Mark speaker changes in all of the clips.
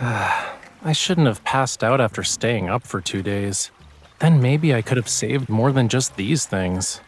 Speaker 1: I shouldn't have passed out after staying up for 2 days. Then maybe I could have saved more than just these things.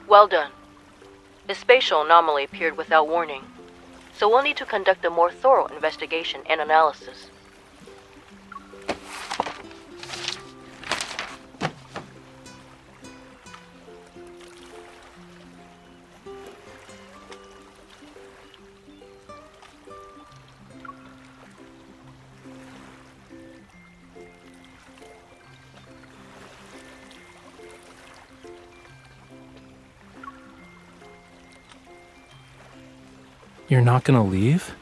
Speaker 2: Well done. The spatial anomaly appeared without warning, so we'll need to conduct a more thorough investigation and analysis.
Speaker 1: You're not gonna leave?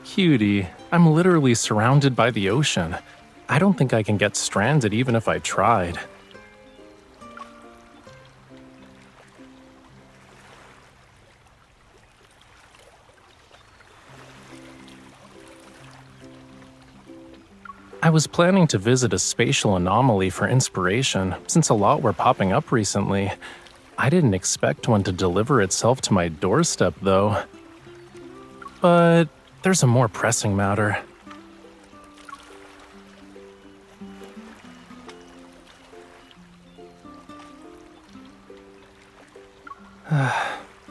Speaker 1: Cutie, I'm literally surrounded by the ocean. I don't think I can get stranded even if I tried. I was planning to visit a spatial anomaly for inspiration, since a lot were popping up recently. I didn't expect one to deliver itself to my doorstep, though. But there's a more pressing matter.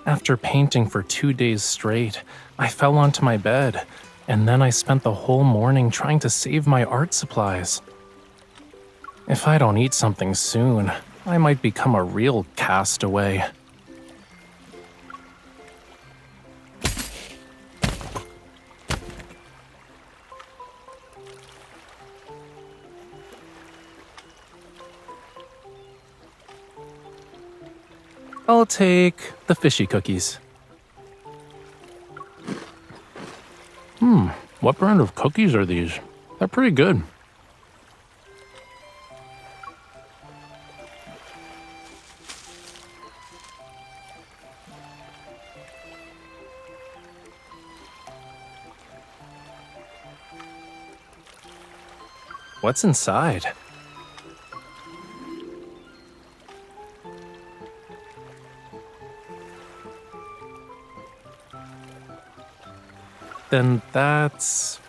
Speaker 1: After painting for 2 days straight, I fell onto my bed, and then I spent the whole morning trying to save my art supplies. If I don't eat something soon, I might become a real castaway. I'll take the fishy cookies. What brand of cookies are these? They're pretty good. What's inside? Then that's...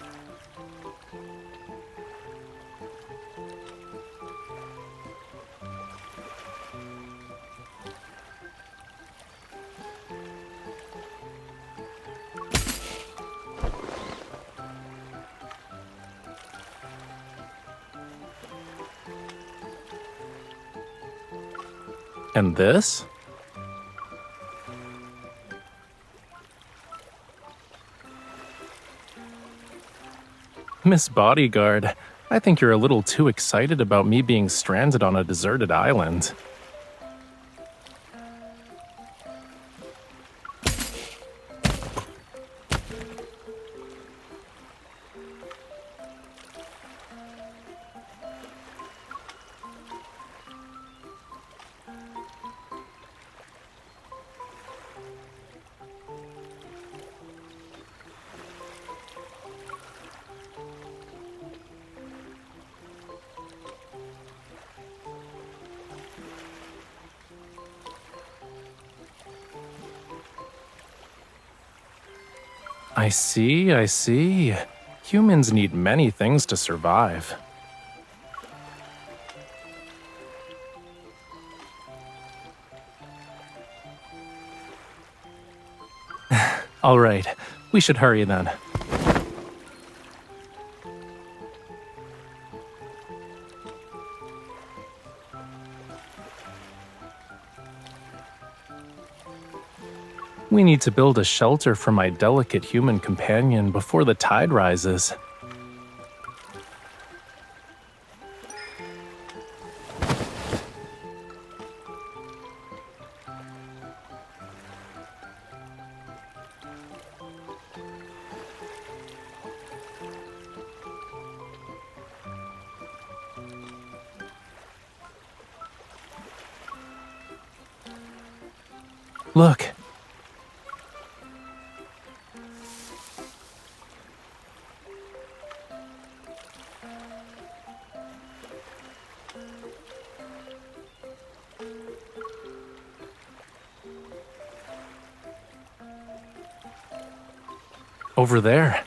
Speaker 1: And this? Miss Bodyguard, I think you're a little too excited about me being stranded on a deserted island. I see, I see. Humans need many things to survive. All right, we should hurry then. We need to build a shelter for my delicate human companion before the tide rises. Look. Over there.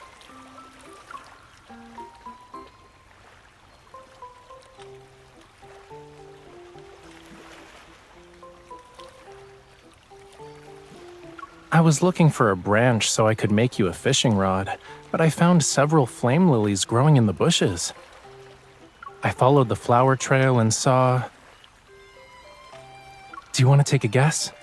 Speaker 1: I was looking for a branch so I could make you a fishing rod, but I found several flame lilies growing in the bushes. I followed the flower trail and saw... Do you want to take a guess?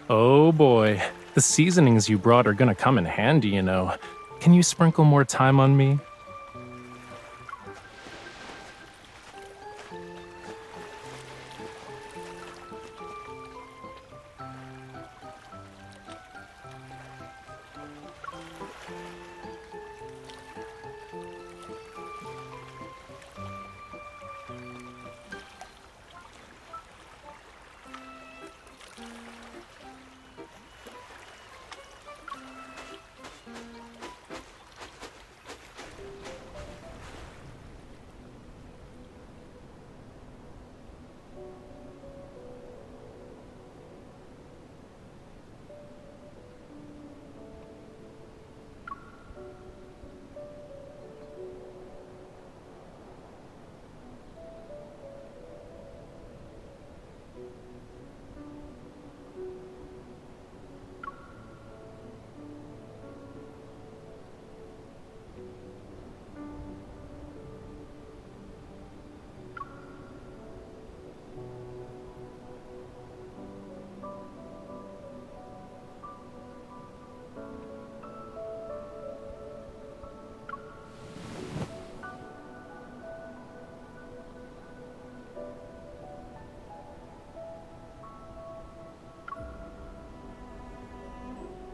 Speaker 1: Oh boy, the seasonings you brought are gonna come in handy, you know. Can you sprinkle more thyme on me?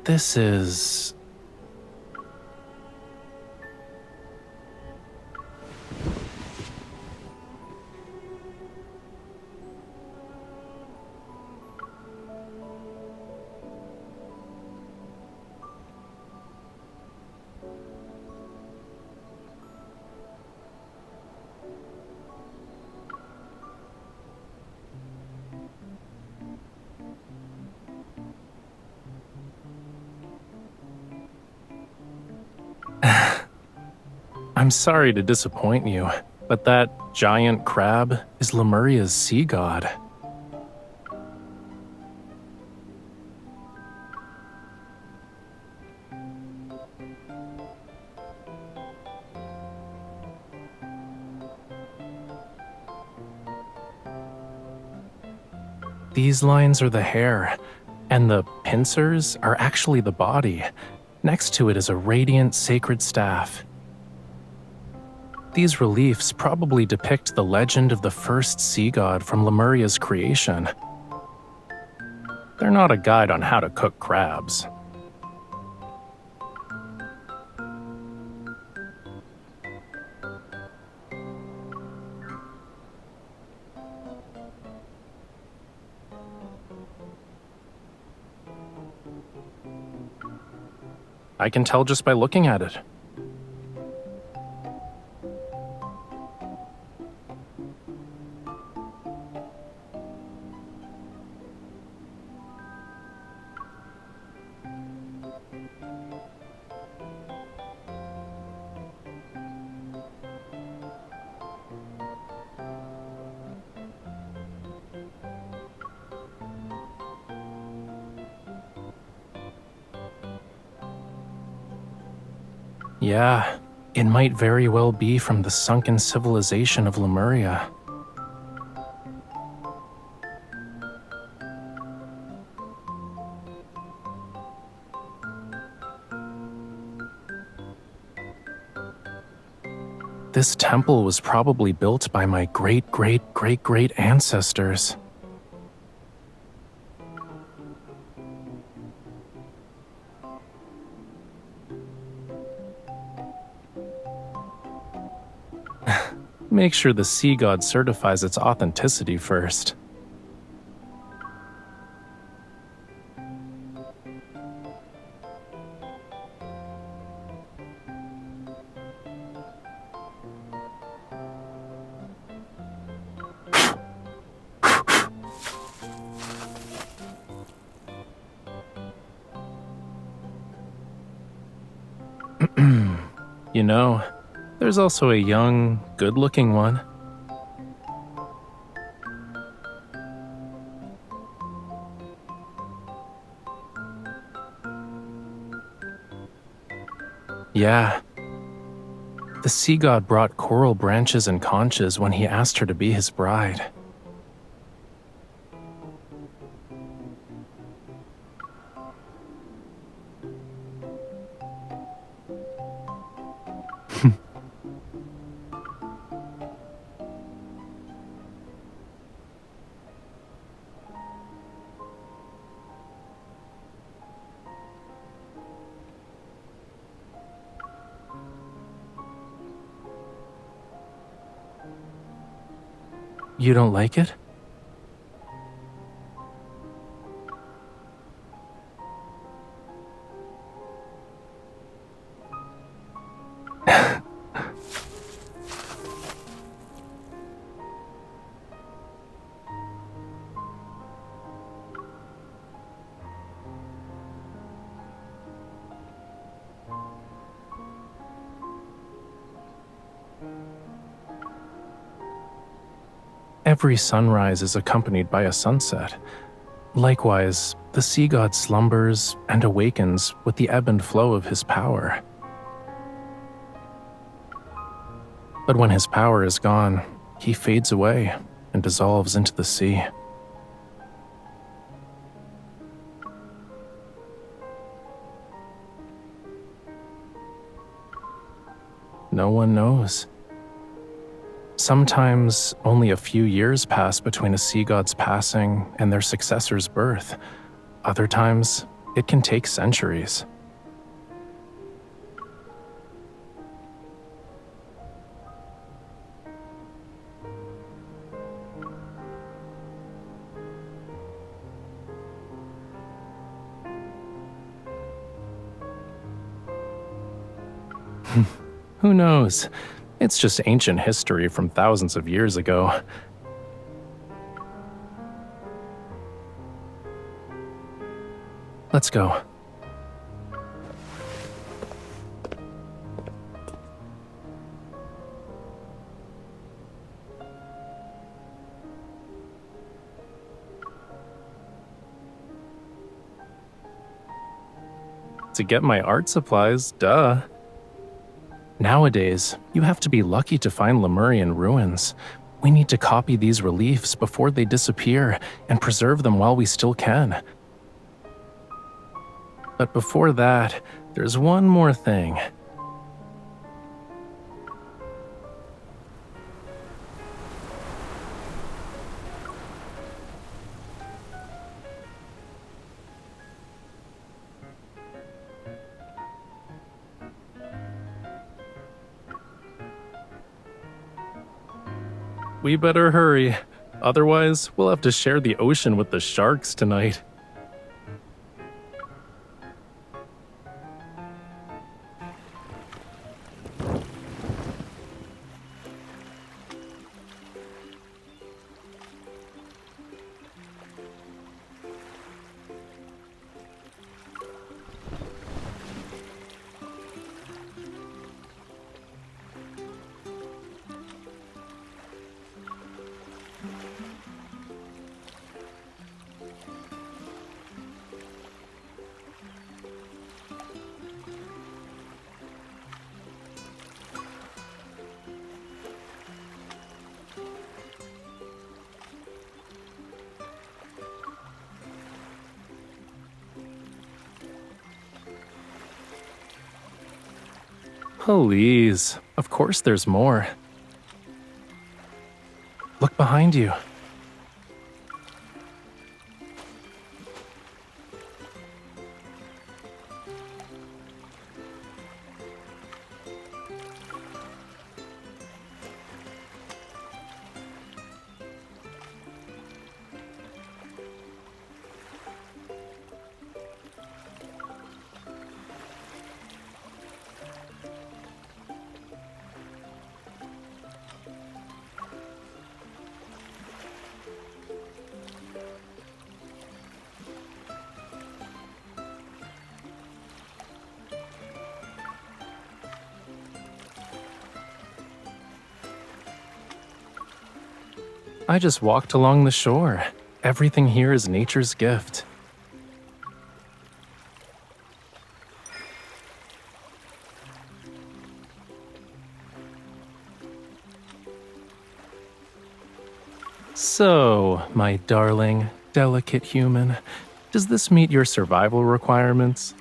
Speaker 1: This is... I'm sorry to disappoint you, but that giant crab is Lemuria's sea god. These lines are the hair, and the pincers are actually the body. Next to it is a radiant sacred staff. These reliefs probably depict the legend of the first sea god from Lemuria's creation. They're not a guide on how to cook crabs. I can tell just by looking at it. Yeah, it might very well be from the sunken civilization of Lemuria. This temple was probably built by my great-great-great-great ancestors. Make sure the sea god certifies its authenticity first. You know, there's also a young, good-looking one. Yeah. The sea god brought coral branches and conches when he asked her to be his bride. You don't like it? Every sunrise is accompanied by a sunset. Likewise, the sea god slumbers and awakens with the ebb and flow of his power. But when his power is gone, he fades away and dissolves into the sea. No one knows. Sometimes only a few years pass between a sea god's passing and their successor's birth. Other times, it can take centuries. Who knows? It's just ancient history from thousands of years ago. Let's go. To get my art supplies, duh. Nowadays, you have to be lucky to find Lemurian ruins. We need to copy these reliefs before they disappear and preserve them while we still can. But before that, there's one more thing. We better hurry. Otherwise, we'll have to share the ocean with the sharks tonight. Please. Of course there's more. Look behind you. I just walked along the shore. Everything here is nature's gift. So, my darling, delicate human, does this meet your survival requirements?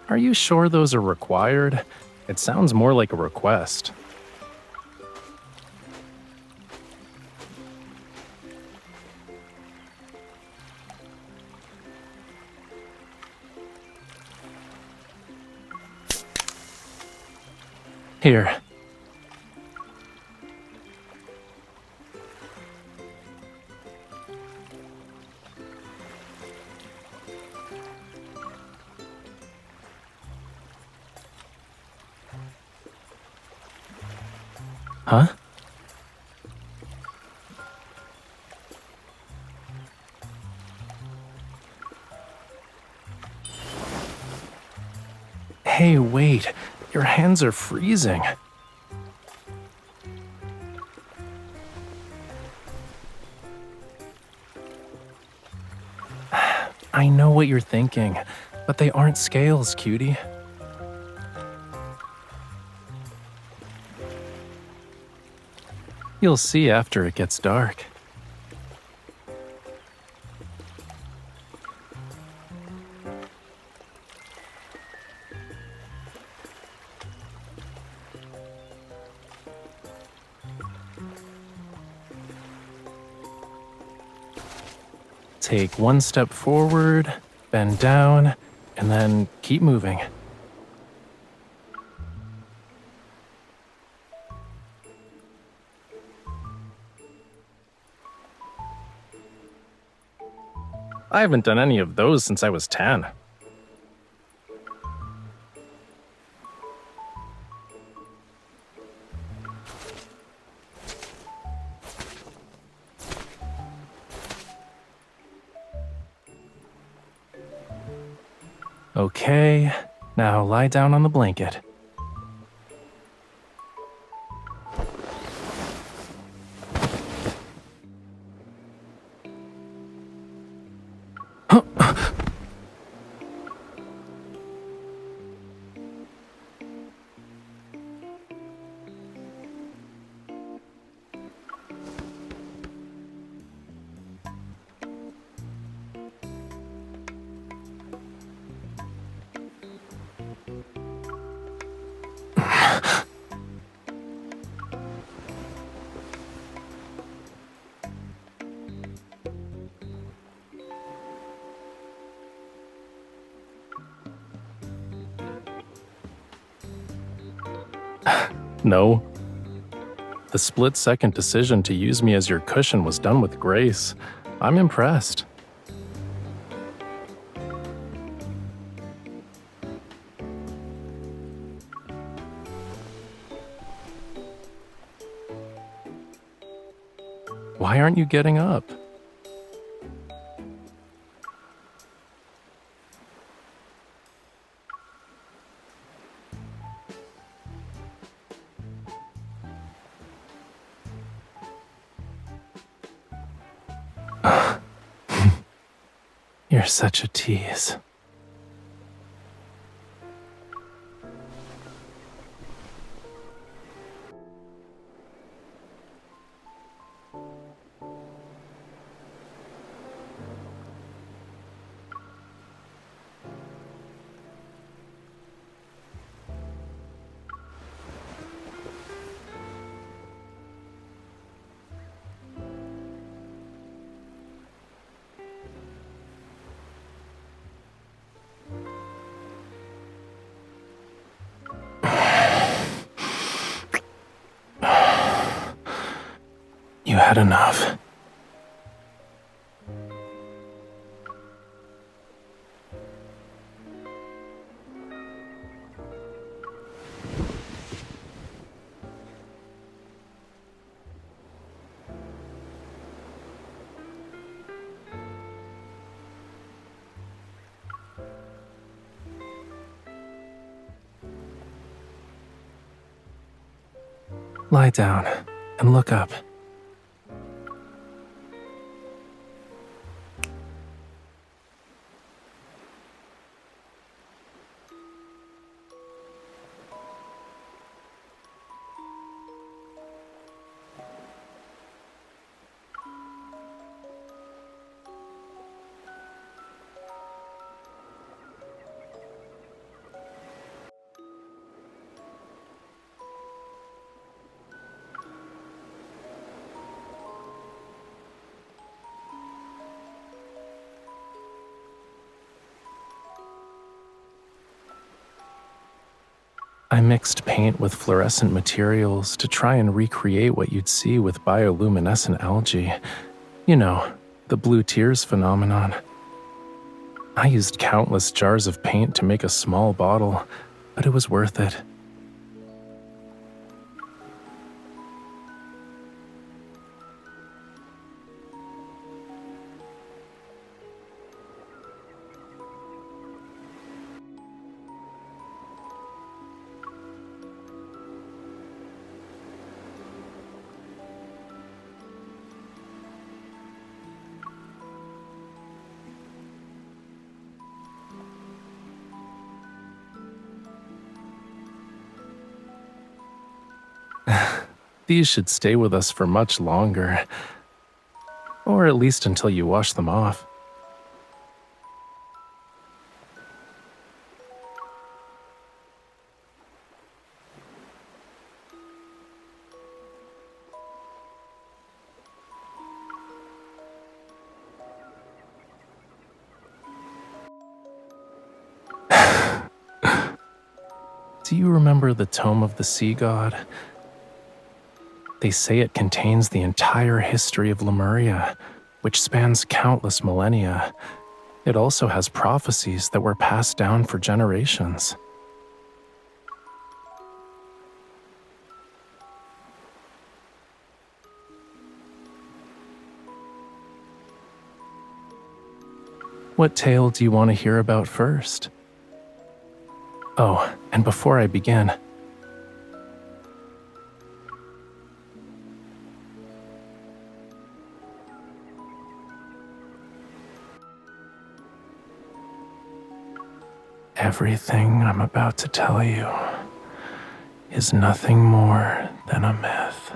Speaker 1: Are you sure those are required? It sounds more like a request. Here. Huh? Hey, wait. Your hands are freezing. I know what you're thinking, but they aren't scales, cutie. You'll see after it gets dark. Take one step forward, bend down, and then keep moving. I haven't done any of those since I was 10. Okay, now lie down on the blanket. No. The split-second decision to use me as your cushion was done with grace. I'm impressed. Why aren't you getting up? You're such a tease. You had enough. Lie down and look up. I mixed paint with fluorescent materials to try and recreate what you'd see with bioluminescent algae. You know, the blue tears phenomenon. I used countless jars of paint to make a small bottle, but it was worth it. These should stay with us for much longer, or at least until you wash them off. Do you remember the Tome of the Sea God? They say it contains the entire history of Lemuria, which spans countless millennia. It also has prophecies that were passed down for generations. What tale do you want to hear about first? Oh, and before I begin, Everything I'm about to tell you is nothing more than a myth.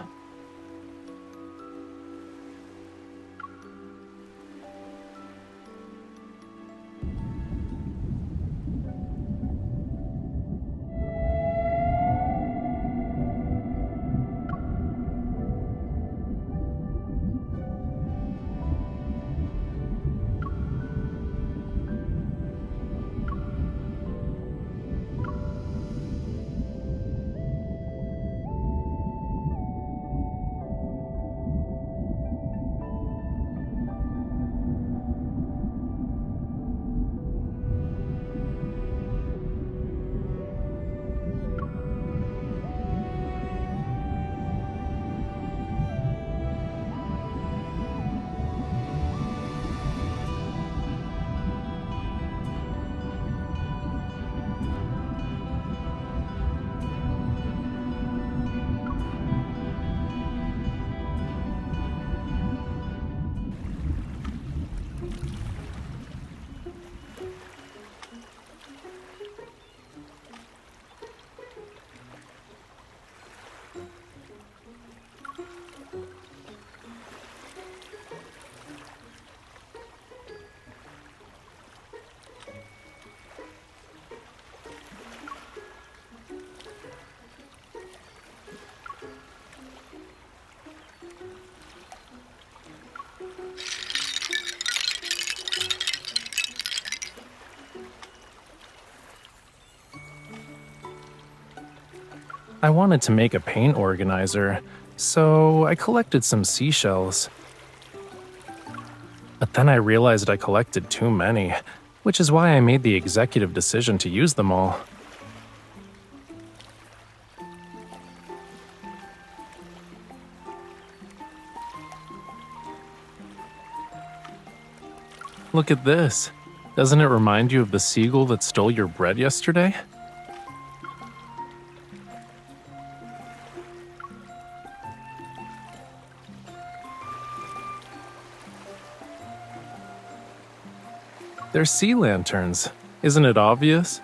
Speaker 1: I wanted to make a paint organizer, so I collected some seashells. But then I realized I collected too many, which is why I made the executive decision to use them all. Look at this. Doesn't it remind you of the seagull that stole your bread yesterday? They're sea lanterns. Isn't it obvious?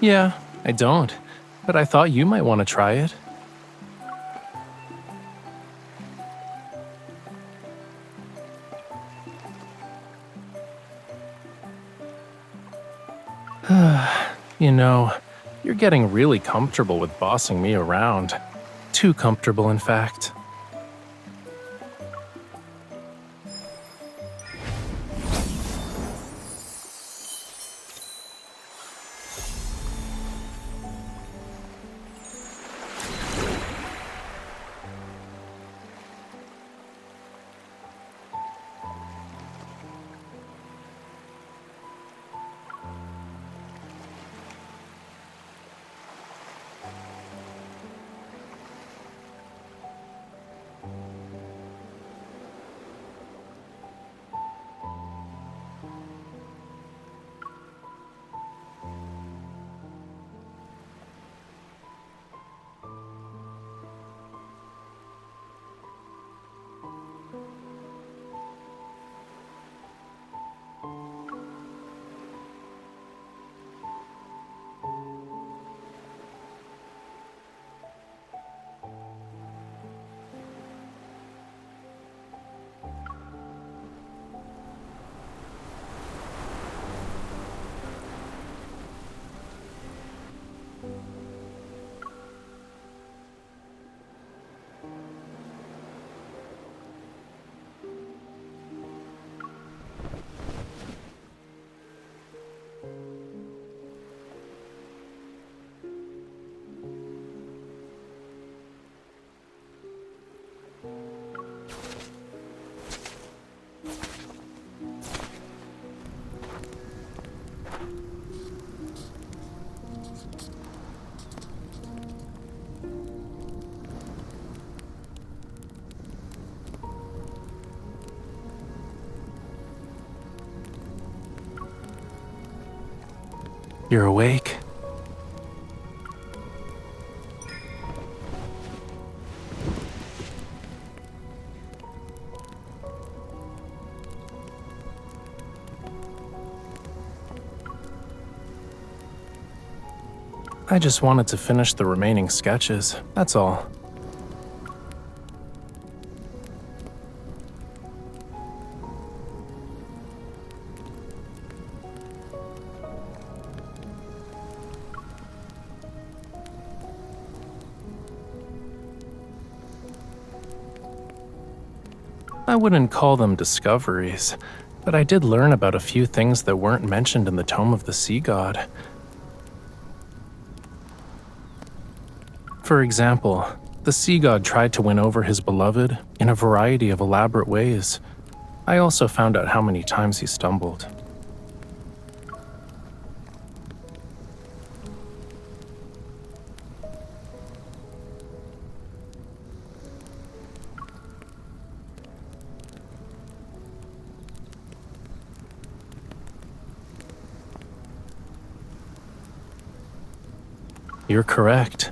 Speaker 1: Yeah, I don't. But I thought you might want to try it. You know, you're getting really comfortable with bossing me around. Too comfortable, in fact. You're awake? I just wanted to finish the remaining sketches, that's all. I wouldn't call them discoveries, but I did learn about a few things that weren't mentioned in the Tome of the Sea God. For example, the Sea God tried to win over his beloved in a variety of elaborate ways. I also found out how many times he stumbled. You're correct.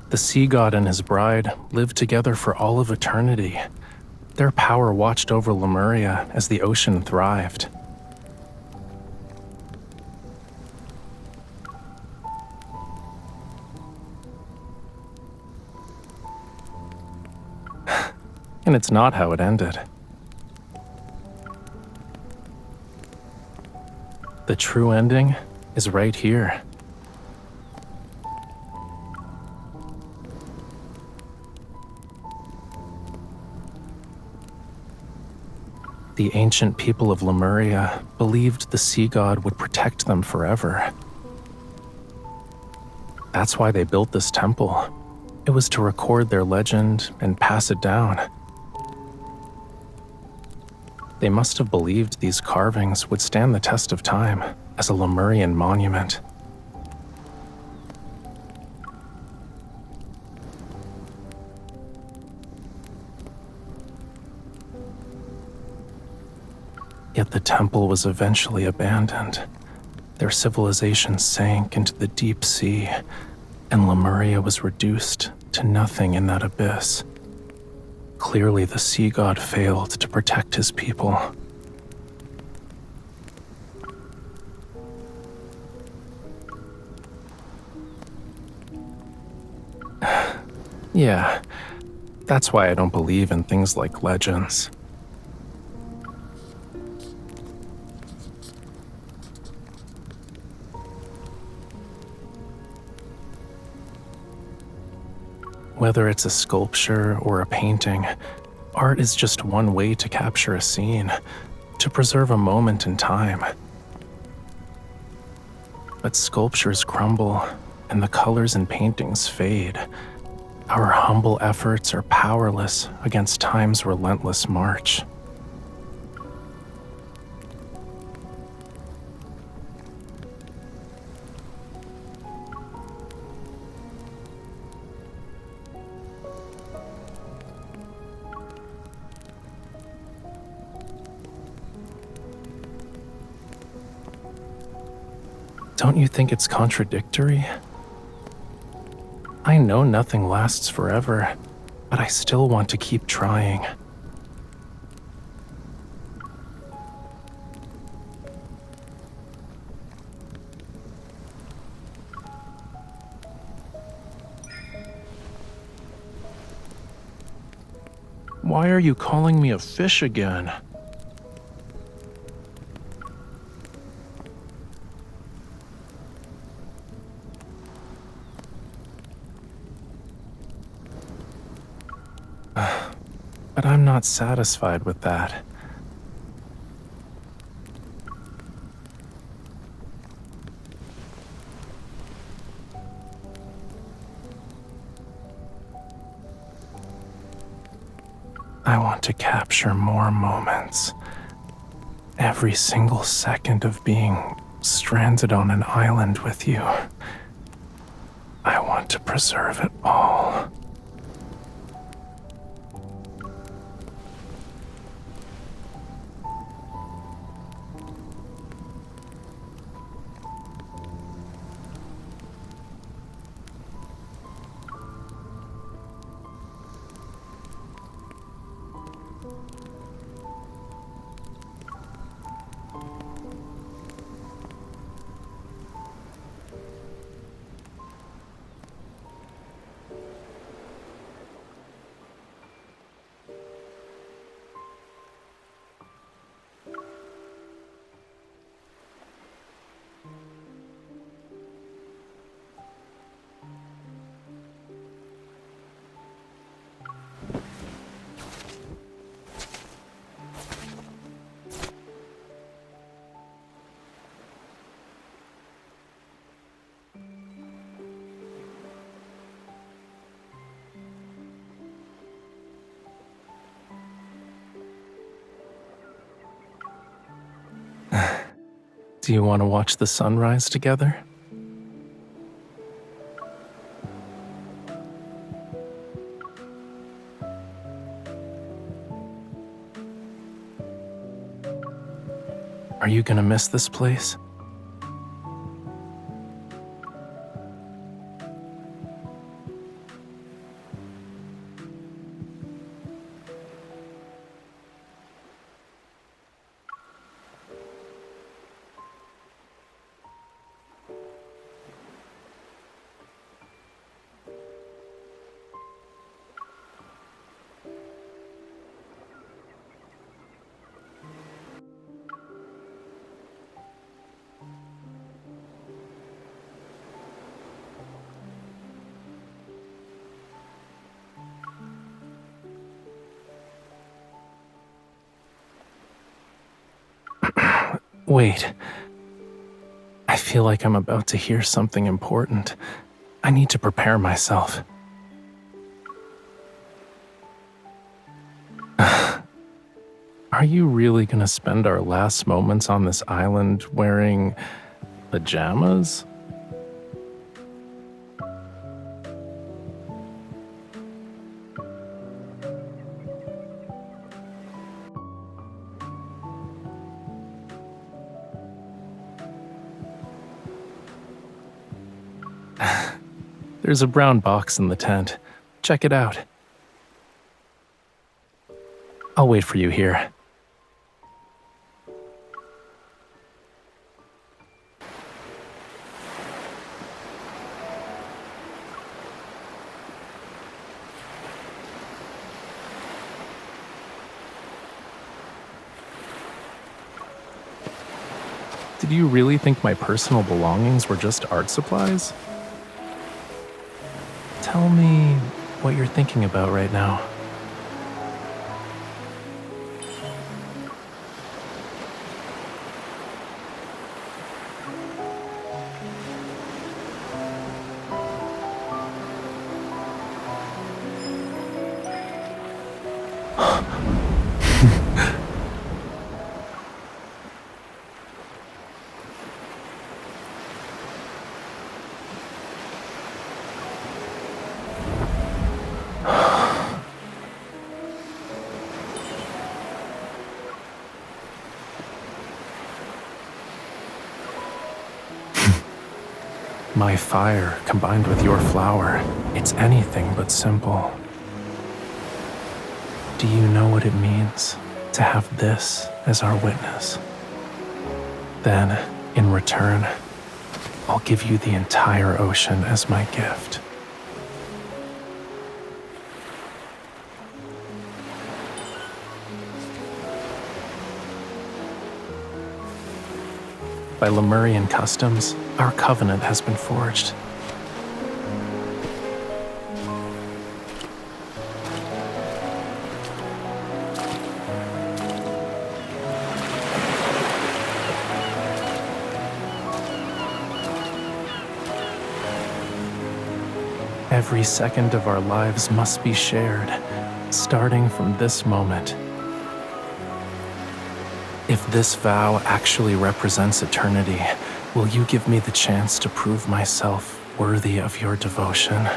Speaker 1: The Sea God and his bride lived together for all of eternity. Their power watched over Lemuria as the ocean thrived. And it's not how it ended. The true ending is right here. The ancient people of Lemuria believed the Sea God would protect them forever. That's why they built this temple. It was to record their legend and pass it down. They must have believed these carvings would stand the test of time as a Lemurian monument. Yet the temple was eventually abandoned. Their civilization sank into the deep sea, and Lemuria was reduced to nothing in that abyss. Clearly, the Sea God failed to protect his people. Yeah, that's why I don't believe in things like legends. Whether it's a sculpture or a painting, art is just one way to capture a scene, to preserve a moment in time. But sculptures crumble, and the colors in paintings fade. Our humble efforts are powerless against time's relentless march. Don't you think it's contradictory? I know nothing lasts forever, but I still want to keep trying. Why are you calling me a fish again? But I'm not satisfied with that. I want to capture more moments. Every single second of being stranded on an island with you. I want to preserve it all. Do you want to watch the sunrise together? Are you gonna miss this place? Wait. I feel like I'm about to hear something important. I need to prepare myself. Are you really gonna spend our last moments on this island wearing pajamas? There's a brown box in the tent. Check it out. I'll wait for you here. Did you really think my personal belongings were just art supplies? Tell me what you're thinking about right now. My fire combined with your flower, it's anything but simple. Do you know what it means to have this as our witness? Then, in return, I'll give you the entire ocean as my gift. By Lemurian customs, our covenant has been forged. Every second of our lives must be shared, starting from this moment. If this vow actually represents eternity, will you give me the chance to prove myself worthy of your devotion?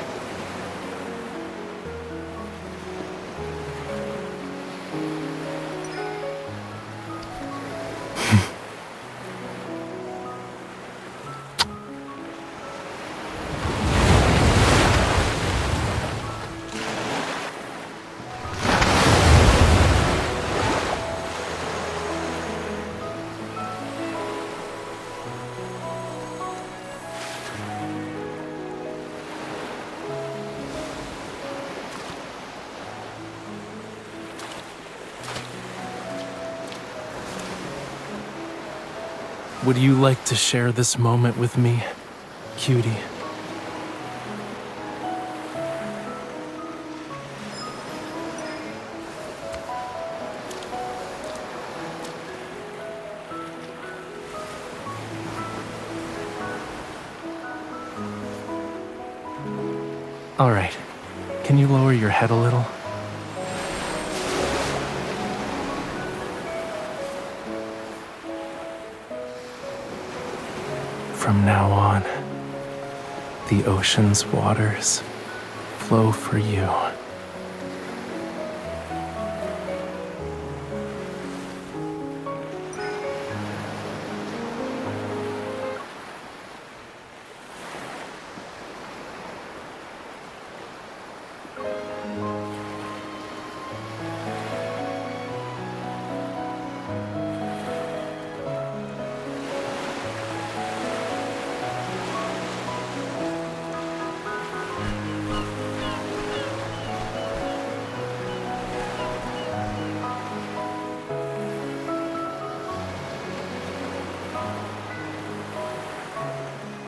Speaker 1: Would you like to share this moment with me, cutie? All right, can you lower your head a little? from now on. The ocean's waters flow for you.